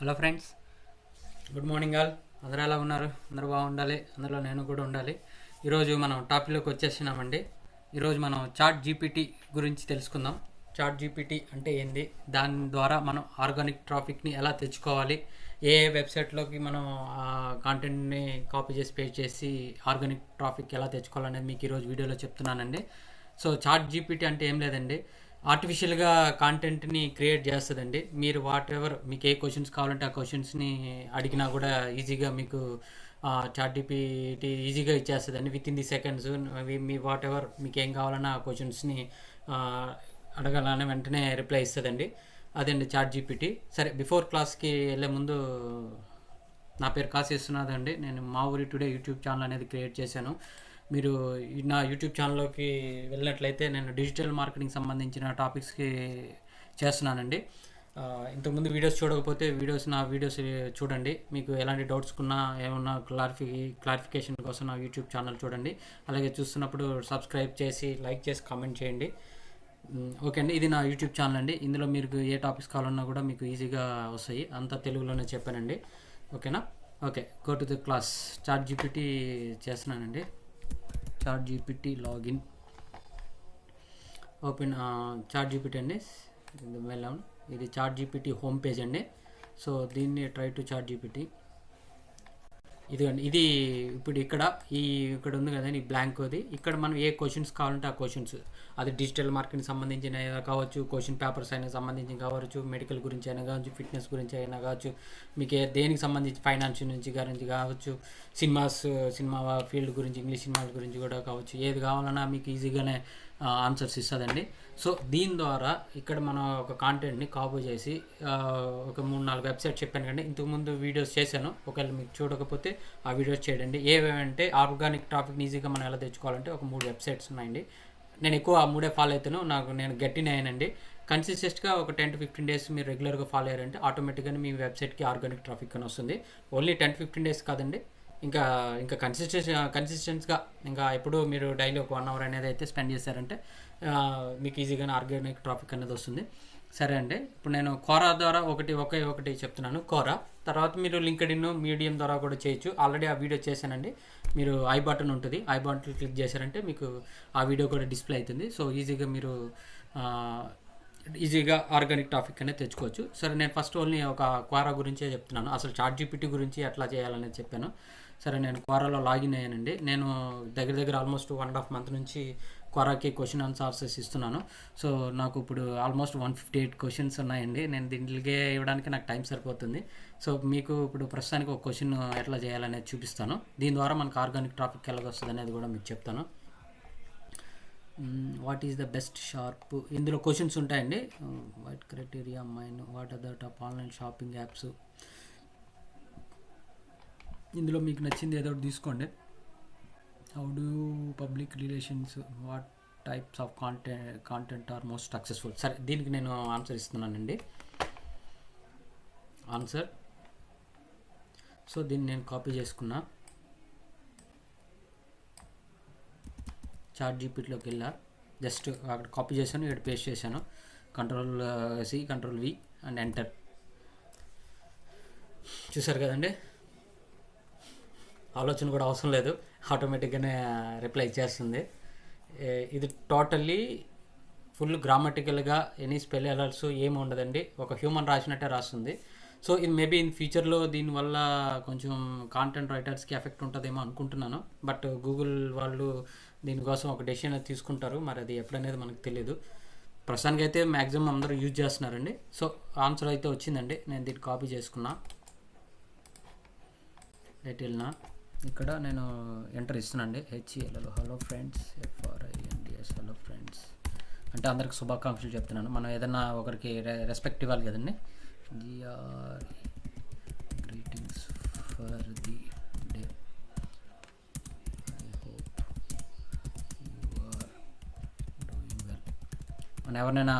Hello friends, good morning all. అందరూ ఎలా ఉన్నారు? అందరూ బాగుండాలి, అందులో నేను కూడా ఉండాలి. ఈరోజు మనం టాపిక్లోకి వచ్చేసినామండి. ఈరోజు మనం చాట్ జీపీటీ గురించి తెలుసుకుందాం. చాట్ జీపీటీ అంటే ఏంది, దాని ద్వారా మనం ఆర్గానిక్ ట్రాఫిక్ని ఎలా తెచ్చుకోవాలి, ఏ వెబ్సైట్లోకి మనం కాంటెంట్ని కాపీ చేసి పేస్ట్ చేసి ఆర్గానిక్ ట్రాఫిక్ ఎలా తెచ్చుకోవాలనేది మీకు ఈరోజు వీడియోలో చెప్తున్నానండి. సో చాట్ జీపీటీ అంటే ఏం లేదండి, ఆర్టిఫిషియల్గా కాంటెంట్ని క్రియేట్ చేస్తుందండి. మీరు వాట్ ఎవర్ మీకు ఏ క్వశ్చన్స్ కావాలంటే ఆ క్వశ్చన్స్ని అడిగినా కూడా ఈజీగా మీకు చాట్ జీపీటీ ఈజీగా ఇచ్చేస్తుందండి. విత్ ఇన్ ది సెకండ్స్ మీ వాట్ ఎవర్ మీకు ఏం కావాలన్నా ఆ క్వశ్చన్స్ని అడగాలని వెంటనే రిప్లై ఇస్తుందండి. అదండి చాట్ జీపీటీ. సరే, బిఫోర్ క్లాస్కి వెళ్ళే ముందు నా పేరు కాశీ ఇస్తున్నదండి. నేను మా ఊరి టుడే యూట్యూబ్ ఛానల్ అనేది క్రియేట్ చేశాను. మీరు నా యూట్యూబ్ ఛానల్లోకి వెళ్ళినట్లయితే నేను డిజిటల్ మార్కెటింగ్ సంబంధించిన టాపిక్స్కి చేస్తున్నానండి. ఇంతకుముందు వీడియోస్ చూడకపోతే నా వీడియోస్ చూడండి. మీకు ఎలాంటి డౌట్స్ ఉన్నా ఏమన్నా క్లారిఫికేషన్ కోసం నా యూట్యూబ్ ఛానల్ చూడండి. అలాగే చూస్తున్నప్పుడు సబ్స్క్రైబ్ చేసి లైక్ చేసి కామెంట్ చేయండి. ఓకే అండి, ఇది నా యూట్యూబ్ ఛానల్ అండి. ఇందులో మీరు ఏ టాపిక్స్ కావాలన్నా కూడా మీకు ఈజీగా వస్తాయి. అంతా తెలుగులోనే చెప్పానండి. ఓకేనా? Okay, go to the class. Chat GPT చేస్తున్నానండి. Chat GPT login open. Chat GPT అండి, వెళ్ళాము. ఇది చాట్ జీపీటీ హోమ్ పేజ్ అండి. సో దీన్ని ట్రై టు చాట్ జీపీటీ. ఇది ఇప్పుడు ఇక్కడ ఉంది కదండి, ఈ బ్లాంక్. అది ఇక్కడ మనం ఏ క్వశ్చన్స్ కావాలంటే ఆ క్వశ్చన్స్, అది డిజిటల్ మార్కెటింగ్ సంబంధించిన కావచ్చు, క్వశ్చన్ పేపర్స్ అయినా సంబంధించి కావచ్చు, మెడికల్ గురించి అయినా కావచ్చు, ఫిట్నెస్ గురించి అయినా కావచ్చు, మీకు దేనికి సంబంధించి ఫైనాన్స్ గురించి కావచ్చు, సినిమా ఫీల్డ్ గురించి, ఇంగ్లీష్ సినిమాల గురించి కూడా కావచ్చు, ఏది కావాలన్నా మీకు ఈజీగానే ఆన్సర్స్ ఇస్తుందండి. సో దీని ద్వారా ఇక్కడ మనం ఒక కాంటెంట్ని కాపీ చేసి ఒక 3-4 వెబ్సైట్ చెప్పాను కండి. ఇంతకుముందు వీడియోస్ చేశాను, ఒకవేళ మీకు చూడకపోతే ఆ వీడియోస్ చేయండి. ఏవేంటే ఆర్గానిక్ ట్రాఫిక్ని ఈజీగా మనం ఎలా తెచ్చుకోవాలంటే ఒక 3 వెబ్సైట్స్ ఉన్నాయండి. నేను ఎక్కువ ఆ 3 ఫాలో అవుతాను. నేను గట్టిన అయ్యానండి. కన్సిస్టెంట్గా ఒక 10 to 15 డేస్ మీరు రెగ్యులర్గా ఫాలో అయ్యారంటే ఆటోమేటిక్గా మీ వెబ్సైట్కి ఆర్గానిక్ ట్రాఫిక్ అని వస్తుంది. ఓన్లీ 10 to 15 డేస్ కాదండి, ఇంకా కన్సిస్టెన్స్గా ఇంకా ఎప్పుడు మీరు డైలీ ఒక 1 hour అనేది అయితే స్పెండ్ చేశారంటే మీకు ఈజీగానే ఆర్గానిక్ ట్రాఫిక్ అనేది వస్తుంది. సరే అండి, ఇప్పుడు నేను కోరా ద్వారా ఒకటి చెప్తున్నాను. కోరా తర్వాత మీరు లింక్డ్ఇన్, మీడియం ద్వారా కూడా చేయొచ్చు. ఆల్రెడీ ఆ వీడియో చేశానండి. మీరు ఐ బటన్ ఉంటుంది, ఐ బటన్ క్లిక్ చేశారంటే మీకు ఆ వీడియో కూడా డిస్ప్లే అవుతుంది. సో ఈజీగా ఆర్గానిక్ ట్రాఫిక్ అనేది తెచ్చుకోవచ్చు. సరే, నేను ఫస్ట్ ఓన్లీ ఒక క్వారా గురించే చెప్తున్నాను. అసలు చాట్ జీపీటీ గురించి ఎట్లా చేయాలనేది చెప్పాను. సరే, నేను క్వారాలో లాగిన్ అయ్యానండి. నేను దగ్గర ఆల్మోస్ట్ 1.5 month నుంచి క్వారాకి క్వశ్చన్ ఆన్సర్స్ ఇస్తున్నాను. సో నాకు ఇప్పుడు ఆల్మోస్ట్ 158 క్వశ్చన్స్ ఉన్నాయండి. నేను దీంట్లోకే ఇవ్వడానికి నాకు టైం సరిపోతుంది. సో మీకు ఇప్పుడు ప్రస్తుతానికి ఒక క్వశ్చన్ ఎట్లా చేయాలనేది చూపిస్తాను. దీని ద్వారా మనకు ఆర్గానిక్ ట్రాఫిక్ ఎలాగ వస్తుంది అనేది కూడా మీకు చెప్తాను. What is the best sharp, ఇందులో క్వశ్చన్స్ ఉంటాయండి. What criteria mine, what are the top online shopping apps. ఇందులో మీకు నచ్చింది ఏదో తీసుకోండి. How do public relations, what types of content are most successful. సరే, దీనికి నేను ఆన్సర్ ఇస్తున్నానండి. ఆన్సర్. సో దీన్ని నేను కాపీ చేసుకున్నా, చాట్ జీపీటీలోకి వెళ్ళా, జస్ట్ అక్కడ కాపీ చేశాను, ఇక్కడ పేస్ట్ చేశాను. Ctrl+C Ctrl+V and enter. చూసారు కదండి, ఆలోచన కూడా అవసరం లేదు, ఆటోమేటిక్గానే రిప్లై ఇచ్చేస్తుంది. ఇది టోటల్లీ ఫుల్ గ్రామటికల్గా ఎనీ స్పెల్ ఎరర్స్ ఏమి ఉండదండి, ఒక హ్యూమన్ రాసినట్టే రాస్తుంది. సో ఇది మేబీ ఇన్ ఫ్యూచర్లో దీనివల్ల కొంచెం కాంటెంట్ రైటర్స్కి ఎఫెక్ట్ ఉంటుందేమో అనుకుంటున్నాను. బట్ గూగుల్ వాళ్ళు దీనికోసం ఒక డెసిషన్ తీసుకుంటారు, మరి అది ఎప్పుడనేది మనకు తెలియదు. ప్రస్తుతానికి అయితే మ్యాక్సిమం అందరూ యూజ్ చేస్తున్నారండి. సో ఆన్సర్ అయితే వచ్చిందండి. నేను దీన్ని కాపీ చేసుకున్నా, వెళ్ళినా ఇక్కడ నేను ఎంటర్ ఇస్తున్నానండి. HELL hello friends, FRINDS hello friends అంటే అందరికి శుభాకాంక్షలు చెప్తున్నాను. మనం ఏదైనా ఒకరికి రెస్పెక్ట్ ఇవ్వాలి కదండి. Greetings for the day, I hope you are doing well. మనం ఎవరినైనా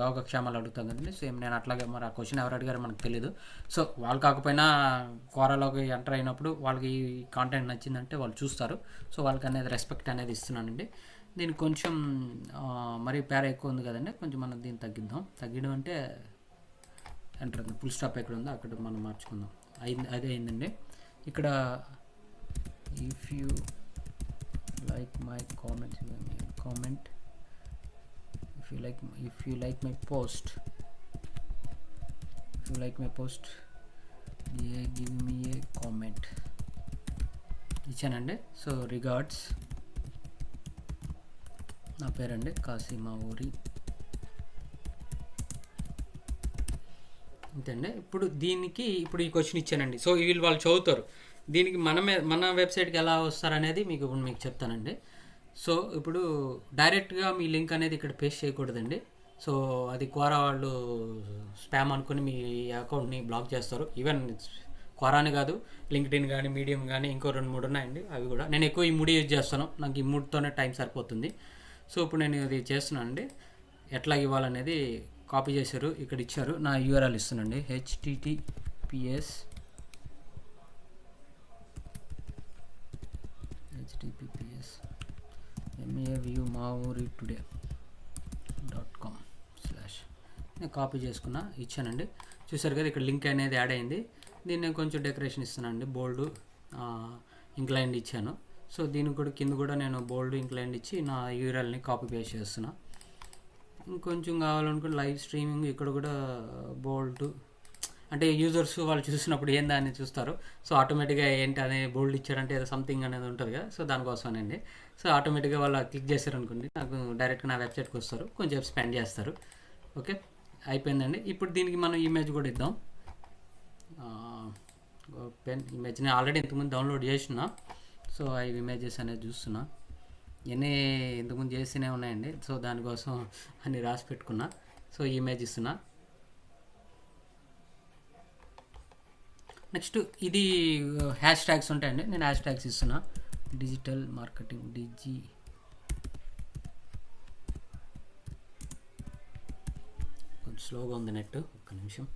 యోగక్షేమాలు అడుగుతాం కదండి, సేమ్ నేను అట్లాగే. మరి ఆ క్వశ్చన్ ఎవరు అడిగారో మనకు తెలియదు. సో వాళ్ళు కాకపోయినా కోరాలోకి ఎంటర్ అయినప్పుడు వాళ్ళకి ఈ కాంటెంట్ నచ్చిందంటే వాళ్ళు చూస్తారు. సో వాళ్ళకి అనేది రెస్పెక్ట్ అనేది ఇస్తున్నానండి. దీనికి కొంచెం మరీ పేర ఎక్కువ ఉంది కదండి, కొంచెం మనం దీన్ని తగ్గిద్దాం. తగ్గడం అంటే ఎంటర్ ఫుల్ స్టాప్ ఎక్కడ ఉందో అక్కడ మనం మార్చుకుందాం. అదే అయిందండి. ఇక్కడ if you like my comments, comment if you like my post, give me a comment ఇచ్చానండి. సో రిగార్డ్స్, నా పేరండి కాసిమా ఊరి, అంతేండి. ఇప్పుడు దీనికి ఇప్పుడు ఈ క్వశ్చన్ ఇచ్చానండి. సో వాళ్ళు చదువుతారు. దీనికి మన వెబ్సైట్కి ఎలా వస్తారనేది మీకు చెప్తానండి. సో ఇప్పుడు డైరెక్ట్గా మీ లింక్ అనేది ఇక్కడ పేస్ట్ చేయకూడదండి. సో అది క్వారా వాళ్ళు స్పామ్ అనుకుని మీ అకౌంట్ని బ్లాక్ చేస్తారు. ఈవెన్ క్వారాని కాదు, లింక్డ్ఇన్ కానీ, మీడియం కానీ, ఇంకో 2-3 ఉన్నాయండి. అవి కూడా నేను ఎక్కువ ఈ 3 యూజ్ చేస్తాను. నాకు ఈ 3తోనే టైం సరిపోతుంది. సో ఇప్పుడు నేను ఇది చేస్తున్నాను అండి. ఎట్లా ఇవ్వాలనేది కాపీ చేశారు, ఇక్కడ ఇచ్చారు. నా యూఆర్ఎల్ ఇస్తున్నానండి. https maviewmaooritoday.com/ నేను కాపీ చేసుకున్నా, ఇచ్చానండి. చూసారు కదా, ఇక్కడ లింక్ అనేది యాడ్ అయింది. దీన్ని నేను కొంచెం డెకరేషన్ ఇస్తున్నాను అండి. బోల్డ్ ఇంక్లైన్డ్ ఇచ్చాను. సో దీనికి కూడా కింద కూడా నేను బోల్డ్ ఇంక్లైన్డ్ ఇచ్చి నా యూఆర్ఎల్ని కాపీ పేస్ట్ చేస్తున్నా. ఇంకొంచెం కావాలనుకుంటే లైవ్ స్ట్రీమింగ్, ఇక్కడ కూడా బోల్డ్, అంటే యూజర్స్ వాళ్ళు చూసినప్పుడు ఏందా అని చూస్తారు. సో ఆటోమేటిక్గా ఏంటి అనే బోల్డ్ ఇచ్చారంటే ఏదో సంథింగ్ అనేది ఉంటుంది కదా. సో దానికోసమేనండి. సో ఆటోమేటిక్గా వాళ్ళు క్లిక్ చేశారనుకోండి, నాకు డైరెక్ట్గా నా వెబ్సైట్కి వస్తారు, కొంచెం స్పెండ్ చేస్తారు. ఓకే, అయిపోయిందండి. ఇప్పుడు దీనికి మనం ఇమేజ్ కూడా ఇద్దాం. పెన్ ఇమేజ్ నేను ఆల్రెడీ ఇంతకుముందు డౌన్లోడ్ చేస్తున్నా. సో ఆ ఇమేజెస్ అనేది చూస్తున్నా, ఇవన్నీ ఇంతకుముందు చేస్తూనే ఉన్నాయండి. సో దానికోసం అన్ని రాసి పెట్టుకున్నా. సో ఈ ఇమేజ్ ఇస్తున్నా. నెక్స్ట్ ఇది హ్యాష్ ట్యాగ్స్ ఉంటాయండి. నేను హ్యాష్ ట్యాగ్స్ ఇస్తున్నా. డిజిటల్ మార్కెటింగ్, కొంచెం స్లోగా ఉంది నెట్, ఒక్క నిమిషం.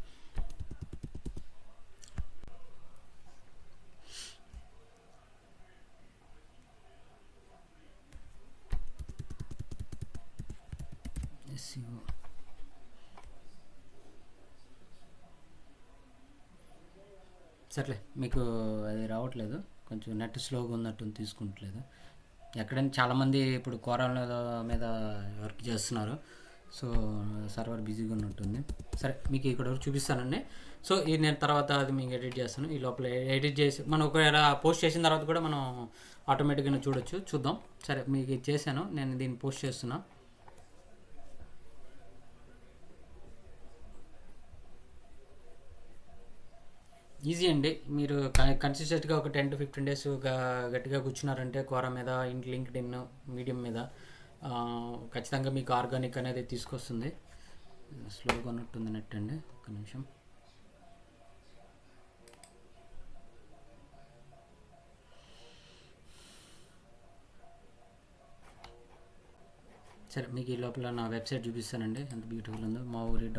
సర్లే, మీకు అది రావట్లేదు, కొంచెం నెట్ స్లోగా ఉన్నట్టు తీసుకుంటలేదు. ఎక్కడైనా చాలామంది ఇప్పుడు కరోనా మీద వర్క్ చేస్తున్నారు. సో సర్వర్ బిజీగా ఉన్నట్టుంది. సరే, మీకు ఇక్కడ చూపిస్తానండి. సో ఇది నేను తర్వాత అది మీకు ఎడిట్ చేస్తాను. ఈ లోపల ఎడిట్ చేసి మనం ఒకవేళ పోస్ట్ చేసిన తర్వాత కూడా మనం ఆటోమేటిక్గా చూద్దాం. సరే, మీకు ఇది చేశాను, నేను దీన్ని పోస్ట్ చేస్తున్నా. ఈజీ అండి. మీరు కన్సిస్టెంట్గా ఒక 10 to 15 days గట్టిగా కూర్చున్నారంటే క్వారా మీద, లింక్డ్ఇన్, మీడియం మీద ఖచ్చితంగా మీకు ఆర్గానిక్ అనేది తీసుకొస్తుంది. స్లోగా ఉన్నట్టుంది నెట్ అండి, ఒక్క నిమిషం. సరే, మీకు ఈ లోపల నా వెబ్సైట్ చూపిస్తానండి, ఎంత బ్యూటిఫుల్ ఉందో. మావూరి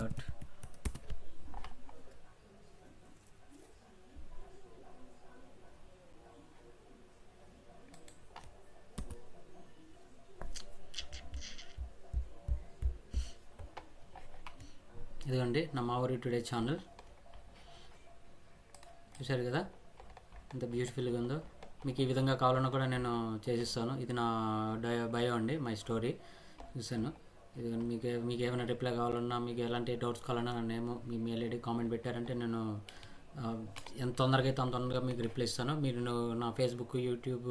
ఇదిగోండి నా మావూరి టుడే ఛానల్. చూశారు కదా ఎంత బ్యూటిఫుల్గా ఉందో. మీకు ఈ విధంగా కావాలన్నా కూడా నేను చేసిస్తాను. ఇది నా బయో అండి, మై స్టోరీ. చూశాను. ఇది మీకు ఏమైనా రిప్లై కావాలన్నా, మీకు ఎలాంటి డౌట్స్ కావాలన్నా నేను మీ మెయిల్ ఐడి కామెంట్ పెట్టారంటే నేను ఎంత తొందరగా అయితే అంత తొందరగా మీకు రిప్లై ఇస్తాను. మీరు నా ఫేస్బుక్, యూట్యూబ్,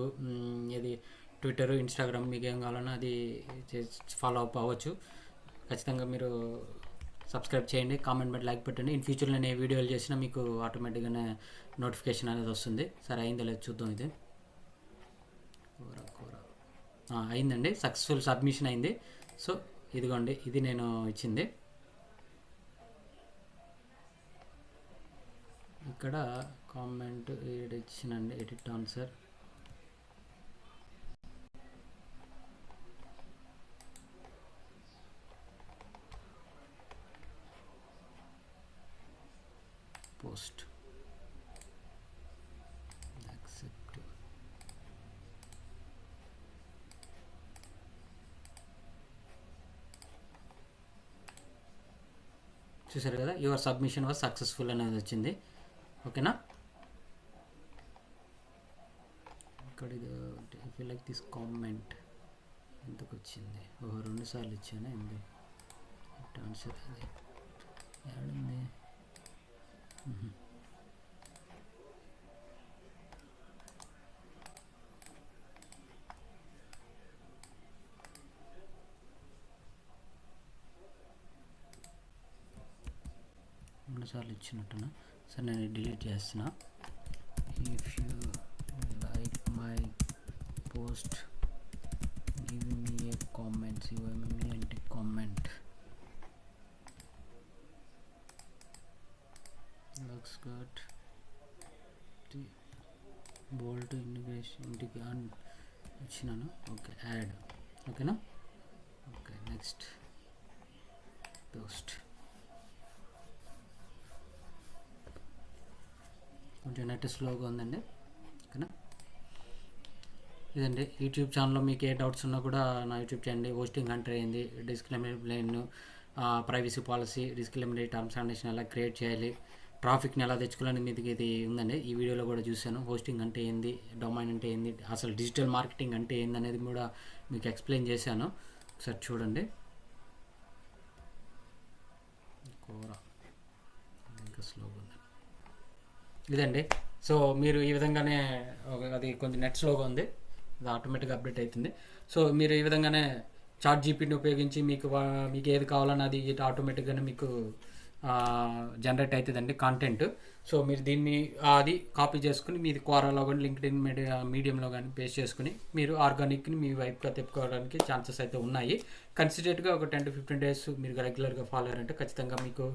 ఇది ట్విట్టర్, ఇన్స్టాగ్రామ్, మీకు ఏం కావాలన్నా అది ఫాలో అప్ అవ్వచ్చు. ఖచ్చితంగా మీరు సబ్స్క్రైబ్ చేయండి, కామెంట్ పెట్టి లైక్ పెట్టండి. ఇన్ ఫ్యూచర్లో నేను ఏ వీడియోలు చేసినా మీకు ఆటోమేటిక్గానే నోటిఫికేషన్ అనేది వస్తుంది. సరే, అయిందో లేదు చూద్దాం. ఇది అయిందండి, సక్సెస్ఫుల్ సబ్మిషన్ అయింది. సో ఇదిగోండి, ఇది నేను ఇచ్చింది. ఇక్కడ కామెంట్ ఇచ్చినండి, ఎడిట్ ఆన్సర్. Post accept. చూసారు కదా, యువర్ సబ్మిషన్ వాజ్ సక్సెస్ఫుల్ అనేది వచ్చింది. ఓకేనా, ఇక్కడ if you like this comment ఎందుకు వచ్చింది? 2 సార్లు ఇచ్చాను. ఎందుకు ఆన్సర్ అది ఏడుంది? సార్లు ఇచ్చినట్టున్నా. సరే, నేను డిలీట్ చేస్తున్నా. If you like my post give me a comments, ఇవ్వమీ అంటే కామెంట్ లక్స్ గుడ్ బోల్ట్ ఇంటిగ్రేషన్ ఇంటికి ఆన్ ఇచ్చినాను. Okay, add. ఓకేనా, ఓకే, నెక్స్ట్ పోస్ట్. కొంచెం నెట్ స్లోగా ఉందండి. ఓకేనా, ఇదండి యూట్యూబ్ ఛానల్లో మీకు ఏ డౌట్స్ ఉన్నా కూడా నా యూట్యూబ్ చేయండి. హోస్టింగ్ అంటే ఏంది, disclaimer plain, privacy policy, disclaimer terms and condition ఎలా క్రియేట్ చేయాలి, ట్రాఫిక్ని ఎలా తెచ్చుకోవాలని మీది ఇది ఉందండి. ఈ వీడియోలో కూడా చూశాను. హోస్టింగ్ అంటే ఏంది, డొమైన్ అంటే ఏంది, అసలు డిజిటల్ మార్కెటింగ్ అంటే ఏంది అనేది కూడా మీకు ఎక్స్ప్లెయిన్ చేశాను. ఒకసారి చూడండి. ఇంకా స్లోగా ఉంది. ఇదండి. సో మీరు ఈ విధంగానే, అది కొంచెం నెట్ స్లోగా ఉంది, అది ఆటోమేటిక్గా అప్డేట్ అవుతుంది. సో మీరు ఈ విధంగానే చాట్ జీపీటీని ఉపయోగించి మీకు ఏది కావాలన్నా అది ఆటోమేటిక్గానే మీకు జనరేట్ అవుతుందండి కాంటెంట్. సో మీరు దీన్ని అది కాపీ చేసుకుని మీది క్వారాలో కానీ లింక్డ్ఇన్ మీడియంలో కానీ పేస్ట్ చేసుకుని మీరు ఆర్గానిక్ని మీ వైపుగా తెప్పుకోవడానికి ఛాన్సెస్ అయితే ఉన్నాయి. కన్సిడరేట్గా ఒక 10 to 15 days మీరు రెగ్యులర్గా ఫాలో అయ్యారంటే ఖచ్చితంగా మీకు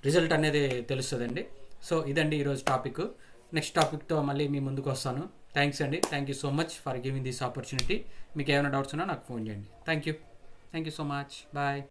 రిజల్ట్ అనేది తెలుస్తుందండి. సో ఇదండి ఈరోజు టాపిక్. నెక్స్ట్ టాపిక్తో మళ్ళీ మీ ముందుకు వస్తాను. థ్యాంక్స్ అండి. Thank you so much for giving this opportunity. మీకు ఏమైనా డౌట్స్ ఉన్నా నాకు ఫోన్ చేయండి. Thank you so much. Bye.